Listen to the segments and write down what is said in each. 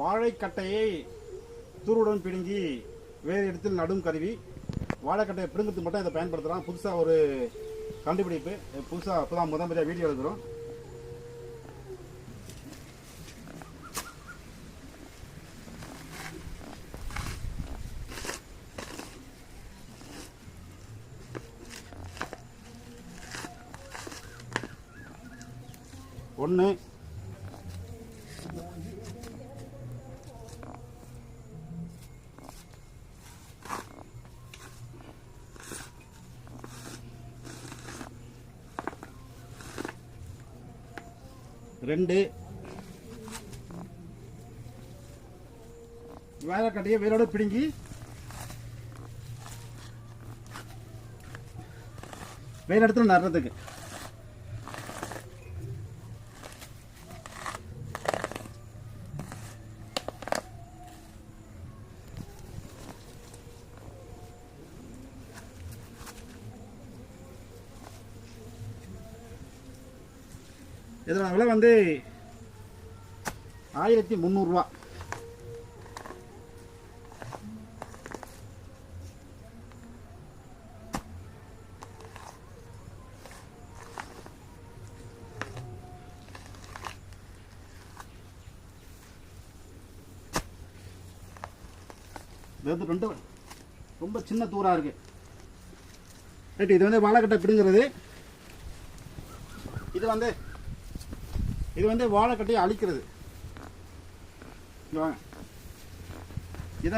வாழைக்கட்டையை தூருடன் பிடுங்கி வேறு இடத்தில் நடும் கருவி. வாழைக்கட்டையை பிடுங்கிறதுக்கு மட்டும் இதை பயன்படுத்தலாம். புதுசாக ஒரு கண்டுபிடிப்பு, புதுசாக அப்போ தான் முதல் வீடியோ எடுக்கிறோம். ஒன்று, ரெண்டு, வாழைக்கட்டையை வேரோட பிடுங்கி வேறு இடத்துல நடுறதுக்கு. இதோட விலை வந்து 1300 ரூபா. இது வந்து ரொம்ப சின்ன தூரா இருக்கு. ரைட், இது வந்து வாழைக்கட்டை பிடுங்கிறது. இது வந்து வாழைக்கட்டையை அழிக்கிறது. இது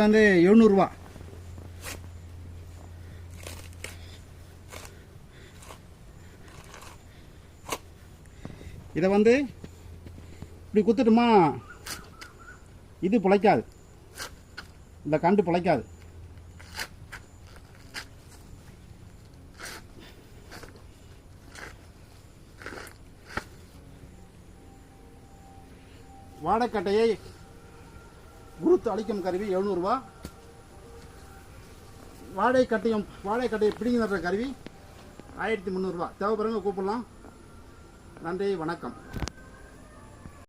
வந்து 700 ரூபா. இதை வந்து இப்படி குத்துட்டுமா, இது பிழைக்காது, இந்த கண்டு பிழைக்காது. வாழைக்கட்டையை உருத்து அழிக்கும் கருவி 700 ரூபா. வாழைக்கட்டையை பிடிங்கி நடுற கருவி 1300 ரூபா. தேவைப்படுறவங்க கூப்பிடலாம். நன்றி, வணக்கம்.